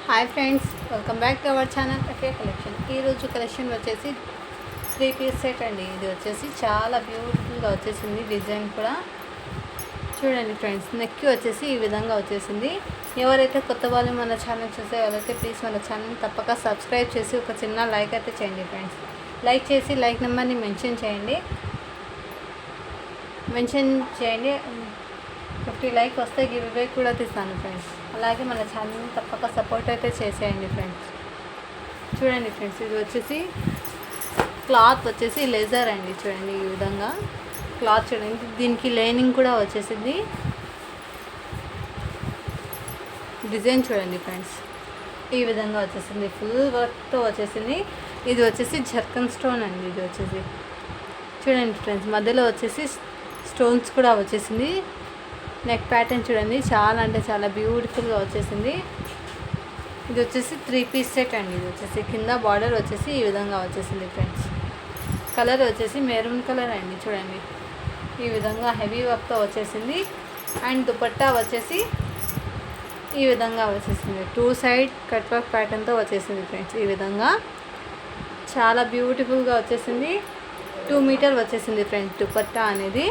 Hi friends, welcome back to our channel FA collection. ఈరోజు collection వచ్చేసి 3 piece set అండి. ఇది వచ్చేసి చాలా బ్యూటిఫుల్గా వచ్చేసింది. డిజైన్ కూడా చూడండి ఫ్రెండ్స్. నెక్కి వచ్చేసి ఈ విధంగా వచ్చేసింది. ఎవరైతే కొత్త వాళ్ళు మన ఛానల్ చూసే వాళ్ళైతే ప్లీజ్ మన ఛానల్ తప్పక సబ్స్క్రైబ్ చేసి ఒక చిన్న లైక్ అయితే చేయండి ఫ్రెండ్స్. లైక్ చేసి లైక్ నెంబర్ని మెన్షన్ చేయండి. 50 లైక్ వస్తే గివ్ అవే కూడా తీస్తాను ఫ్రెండ్స్. అలాగే మన ఛానల్ని తప్పక సపోర్ట్ అయితే చేసేయండి ఫ్రెండ్స్. చూడండి ఫ్రెండ్స్, ఇది వచ్చేసి క్లాత్ వచ్చేసి లెజర్ అండి. చూడండి ఈ విధంగా క్లాత్ చూడండి. దీనికి లైనింగ్ కూడా వచ్చేసింది. డిజైన్ చూడండి ఫ్రెండ్స్, ఈ విధంగా వచ్చేసింది. ఫుల్ వర్క్తో వచ్చేసింది. ఇది వచ్చేసి జర్కన్ స్టోన్ అండి. ఇది వచ్చేసి చూడండి ఫ్రెండ్స్, మధ్యలో వచ్చేసి స్టోన్స్ కూడా వచ్చేసింది. నెక్ ప్యాటర్న్ చూడండి, చాలా అంటే చాలా బ్యూటిఫుల్గా వచ్చేసింది. ఇది వచ్చేసి 3 పీస్ సెట్ అండి. ఇది వచ్చేసి కింద బార్డర్ వచ్చేసి ఈ విధంగా వచ్చేసింది ఫ్రెండ్స్. కలర్ వచ్చేసి మెరూన్ కలర్ అండి. చూడండి ఈ విధంగా హెవీ వర్క్తో వచ్చేసింది. అండ్ దుపట్టా వచ్చేసి ఈ విధంగా వచ్చేసింది. 2 సైడ్ కట్ వర్క్ ప్యాటర్న్తో వచ్చేసింది ఫ్రెండ్స్. ఈ విధంగా చాలా బ్యూటిఫుల్గా వచ్చేసింది. 2 మీటర్ వచ్చేసింది ఫ్రెండ్స్. దుపట్టా అనేది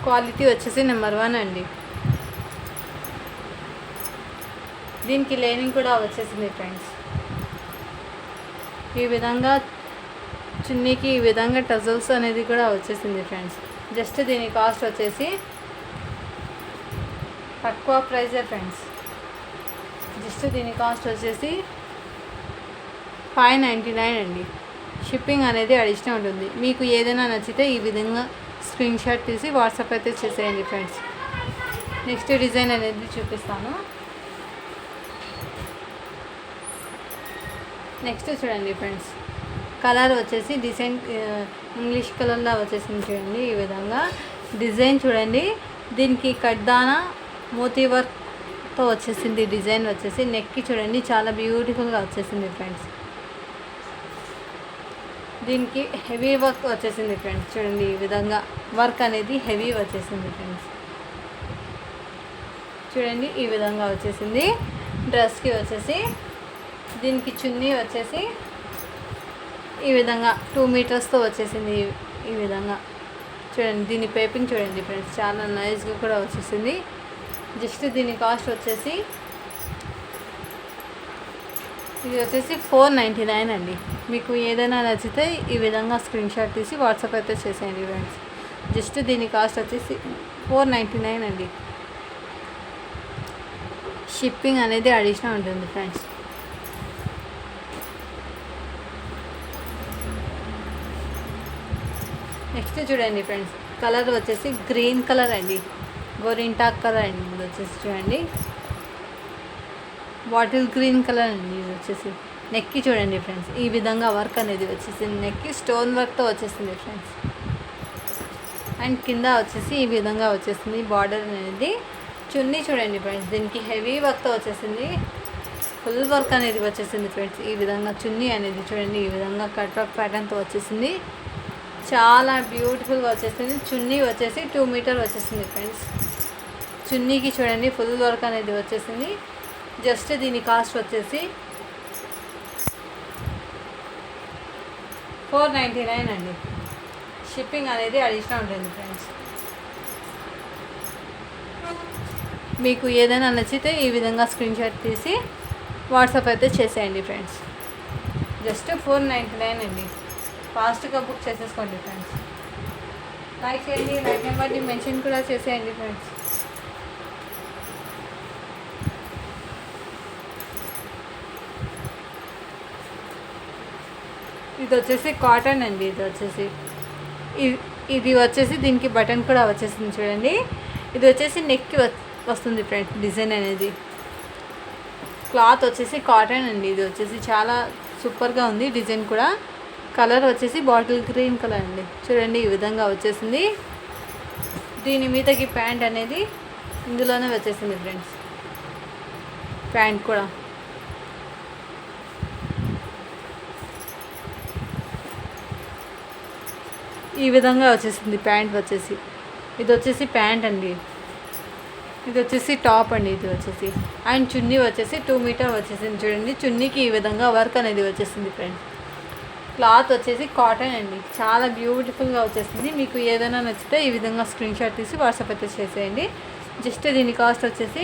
క్వాలిటీ వచ్చేసి నెంబర్ 1 అండి. దీనికి లైనింగ్ కూడా వచ్చేసింది ఫ్రెండ్స్. ఈ విధంగా చున్నీకి ఈ విధంగా టజల్స్ అనేది కూడా వచ్చేసింది ఫ్రెండ్స్. జస్ట్ దీని కాస్ట్ వచ్చేసి తక్కువ ప్రైజే ఫ్రెండ్స్. జస్ట్ దీని కాస్ట్ వచ్చేసి 599 అండి. షిప్పింగ్ అనేది అడిషనల్ ఉంటుంది. మీకు ఏదైనా నచ్చితే ఈ విధంగా స్క్రీన్ షాట్ తీసి వాట్సాప్ అయితే చేసేయండి ఫ్రెండ్స్. నెక్స్ట్ డిజైన్ అనేది చూపిస్తాను. నెక్స్ట్ చూడండి ఫ్రెండ్స్, కలర్ వచ్చేసి డిజైన్ ఇంగ్లీష్ కలర్లో వచ్చేసింది. చూడండి ఈ విధంగా డిజైన్ చూడండి. దీనికి కడ్దానా మోతీ వర్క్తో వచ్చేసింది. డిజైన్ వచ్చేసి నెక్కి చూడండి చాలా బ్యూటిఫుల్గా వచ్చేసింది ఫ్రెండ్స్. దీనికి హెవీ వర్క్ వచ్చేసింది ఫ్రెండ్స్. చూడండి ఈ విధంగా వర్క్ అనేది హెవీ వచ్చేసింది ఫ్రెండ్స్. చూడండి ఈ విధంగా వచ్చేసింది. డ్రెస్కి వచ్చేసి దీనికి చున్నీ వచ్చేసి ఈ విధంగా 2 మీటర్స్తో వచ్చేసింది. ఈ విధంగా చూడండి. దీని పేపింగ్ చూడండి ఫ్రెండ్స్, చాలా నైస్గా కూడా వచ్చేసింది. జస్ట్ దీని కాస్ట్ వచ్చేసి ఇది వచ్చేసి 499 అండి. మీకు ఏదైనా నచ్చితే ఈ విధంగా స్క్రీన్ షాట్ తీసి వాట్సాప్ అయితే చేసేయండి ఫ్రెండ్స్. జస్ట్ దీని కాస్ట్ వచ్చేసి 499 అండి. షిప్పింగ్ అనేది అడిషనల్ ఉంటుంది ఫ్రెండ్స్. నెక్స్ట్ చూడండి ఫ్రెండ్స్, కలర్ వచ్చేసి గ్రీన్ కలర్ అండి. గోరింటాక్ కలర్ అండి. ఇది వచ్చేసి చూడండి బాటిల్ గ్రీన్ కలర్ అండి. ఇది వచ్చేసి నెక్కి చూడండి ఫ్రెండ్స్, ఈ విధంగా వర్క్ అనేది వచ్చేసింది. నెక్కి స్టోన్ వర్క్తో వచ్చేసింది ఫ్రెండ్స్. అండ్ కింద వచ్చేసి ఈ విధంగా వచ్చేసింది బార్డర్ అనేది. చున్నీ చూడండి ఫ్రెండ్స్, దీనికి హెవీ వర్క్తో వచ్చేసింది. ఫుల్ వర్క్ అనేది వచ్చేసింది ఫ్రెండ్స్. ఈ విధంగా చున్నీ అనేది చూడండి ఈ విధంగా కట్ వర్క్ ప్యాటర్న్తో వచ్చేసింది. చాలా బ్యూటిఫుల్గా వచ్చేసింది. చున్నీ వచ్చేసి 2 మీటర్ వచ్చేసింది ఫ్రెండ్స్. చున్నీకి చూడండి ఫుల్ వర్క్ అనేది వచ్చేసింది. జస్ట్ దీని కాస్ట్ వచ్చేసి 499 అండి. షిప్పింగ్ అనేది అడిషనల్ ఉంటుంది ఫ్రెండ్స్. మీకు ఏదైనా నచ్చితే ఈ విధంగా స్క్రీన్ షాట్ తీసి వాట్సాప్ అయితే చేసేయండి ఫ్రెండ్స్. జస్ట్ 499 అండి. ఫాస్ట్గా బుక్ చేసేసుకోండి ఫ్రెండ్స్. లైక్ చేయండి, లైక్ నెంబర్ని మెన్షన్ కూడా చేసేయండి ఫ్రెండ్స్. ఇది వచ్చేసి కాటన్ అండి. ఇది వచ్చేసి దీనికి బటన్ కూడా వచ్చేసింది చూడండి. ఇది వచ్చేసి నెక్కి వస్తుంది ఫ్రెండ్స్. డిజైన్ అనేది క్లాత్ వచ్చేసి కాటన్ అండి. ఇది వచ్చేసి చాలా సూపర్గా ఉంది. డిజైన్ కూడా కలర్ వచ్చేసి బాటిల్ గ్రీన్ కలర్ అండి. చూడండి ఈ విధంగా వచ్చేసింది. దీని మీదకి ప్యాంట్ అనేది ఇందులోనే వచ్చేసింది ఫ్రెండ్స్. ప్యాంట్ కూడా ఈ విధంగా వచ్చేసింది. ప్యాంట్ వచ్చేసి ఇది వచ్చేసి ప్యాంట్ అండి. ఇది వచ్చేసి టాప్ అండి, ఇది వచ్చేసి అండ్ చున్నీ వచ్చేసి 2 మీటర్ వచ్చేసింది చూడండి. చున్నీకి ఈ విధంగా వర్క్ అనేది వచ్చేసింది ఫ్రెండ్స్. క్లాత్ వచ్చేసి కాటన్ అండి, చాలా బ్యూటిఫుల్గా వచ్చేసింది. మీకు ఏదైనా నచ్చితే ఈ విధంగా స్క్రీన్ షాట్ తీసి వాట్సాప్ అయితే చేసేయండి. జస్ట్ దీని కాస్ట్ వచ్చేసి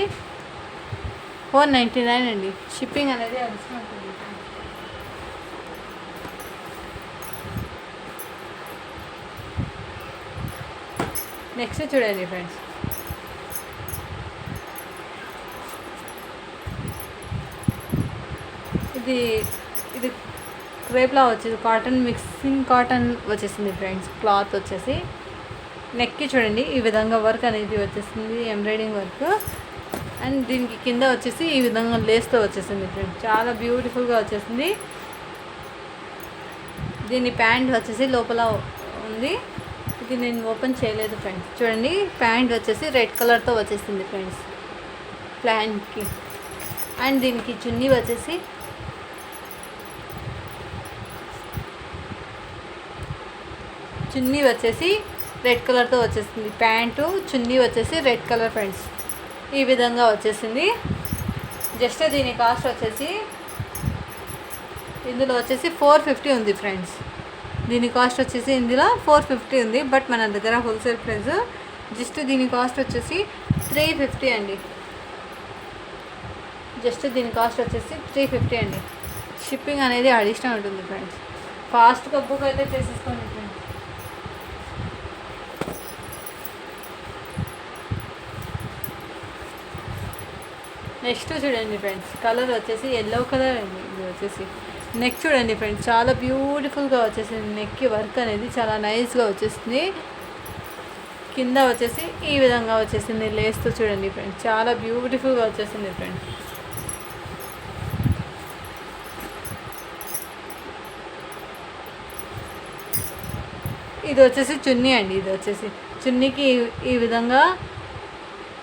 499 అండి. షిప్పింగ్ అనేది అవసరం ఉంటుంది. నెక్స్ట్ చూడండి ఫ్రెండ్స్, ఇది ఇది క్రేప్లా వచ్చేసి కాటన్ మిక్సింగ్ కాటన్ వచ్చేసింది ఫ్రెండ్స్. క్లాత్ వచ్చేసి నెక్కి చూడండి ఈ విధంగా వర్క్ అనేది వచ్చేసింది, ఎంబ్రాయిడింగ్ వర్క్. అండ్ దీనికి కింద వచ్చేసి ఈ విధంగా లేస్తో వచ్చేసింది ఫ్రెండ్స్, చాలా బ్యూటిఫుల్గా వచ్చేసింది. దీని ప్యాంట్ వచ్చేసి లోపల ఉంది, ఇది నేను ఓపెన్ చేయలేదు ఫ్రెండ్స్. చూడండి ప్యాంట్ వచ్చేసి రెడ్ కలర్తో వచ్చేసింది ఫ్రెండ్స్ ప్యాంట్కి. అండ్ దీనికి చున్నీ వచ్చేసి రెడ్ కలర్తో వచ్చేసింది. ప్యాంటు చున్నీ వచ్చేసి రెడ్ కలర్ ఫ్రెండ్స్, ఈ విధంగా వచ్చేసింది. జస్ట్ దీని కాస్ట్ వచ్చేసి ఇందులో వచ్చేసి 450 ఉంది ఫ్రెండ్స్. దీని కాస్ట్ వచ్చేసి ఇందులో 450 ఉంది, బట్ మన దగ్గర హోల్సేల్ ప్రైస్. జస్ట్ దీని కాస్ట్ వచ్చేసి 350 అండి. జస్ట్ దీని కాస్ట్ వచ్చేసి 350 అండి. షిప్పింగ్ అనేది అడిషనల్ ఉంటుంది ఫ్రెండ్స్. ఫాస్ట్గా బుక్ అయితే చేసేసుకోండి ఫ్రెండ్స్. నెక్స్ట్ చూడండి ఫ్రెండ్స్, కలర్ వచ్చేసి ఎల్లో కలర్ అండి. ఇది వచ్చేసి నెక్ చూడండి ఫ్రెండ్స్, చాలా బ్యూటిఫుల్గా వచ్చేసింది. నెక్కి వర్క్ అనేది చాలా నైస్గా వచ్చేసింది. కింద వచ్చేసి ఈ విధంగా వచ్చేసింది లేస్తో చూడండి ఫ్రెండ్స్, చాలా బ్యూటిఫుల్గా వచ్చేసింది ఫ్రెండ్స్. ఇది వచ్చేసి చున్నీ అండి. ఇది వచ్చేసి చున్నీకి ఈ విధంగా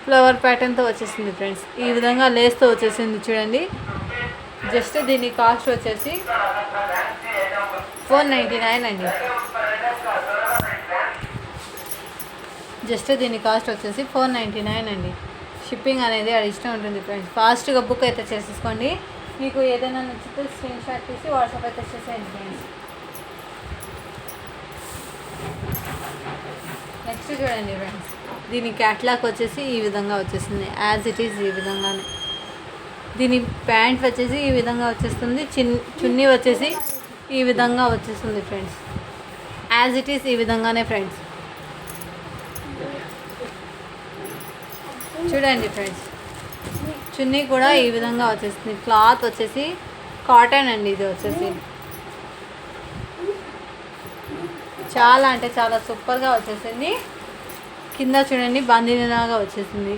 ఫ్లవర్ ప్యాటర్న్తో వచ్చేసింది ఫ్రెండ్స్, ఈ విధంగా లేస్తో వచ్చేసింది చూడండి. జస్ట్ దీని కాస్ట్ వచ్చేసి 499 అండి. జస్ట్ దీని కాస్ట్ వచ్చేసి 499 అండి. షిప్పింగ్ అనేది అడిషనల్ ఉంటుంది ఫ్రెండ్స్. ఫాస్ట్గా బుక్ అయితే చేసేసుకోండి. మీకు ఏదైనా నచ్చితే స్క్రీన్ షాట్ తీసి వాట్సాప్ అయితే చేసేయండి ఫ్రెండ్స్. నెక్స్ట్ చూడండి ఫ్రెండ్స్, దీని క్యాట్లాగ్ వచ్చేసి ఈ విధంగా వచ్చేసింది, యాజ్ ఇట్ ఈజ్ ఈ విధంగానే. దీని ప్యాంట్ వచ్చేసి ఈ విధంగా వచ్చేస్తుంది, చున్నీ వచ్చేసి ఈ విధంగా వచ్చేస్తుంది ఫ్రెండ్స్, యాజ్ ఇట్ ఈజ్ ఈ విధంగానే ఫ్రెండ్స్. చూడండి ఫ్రెండ్స్, చున్నీ కూడా ఈ విధంగా వచ్చేస్తుంది. క్లాత్ వచ్చేసి కాటన్ అండి. ఇది వచ్చేసి చాలా అంటే చాలా సూపర్గా వచ్చేసింది. కింద చూడండి బందిలాగా వచ్చేసింది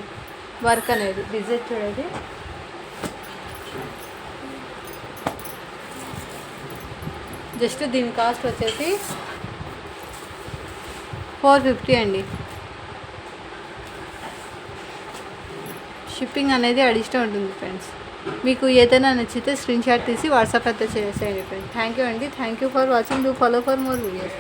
వర్క్ అనేది, డిజైన్ చూడండి. జస్ట్ దీని కాస్ట్ వచ్చేసి 450 అండి. షిప్పింగ్ అనేది అడిషనల్ ఉంటుంది ఫ్రెండ్స్. మీకు ఏదైనా నచ్చితే స్క్రీన్ షాట్ తీసి వాట్సాప్ అయితే చేసేయండి ఫ్రెండ్స్. థ్యాంక్ యూ అండి. Thank you for watching. Do follow for more videos.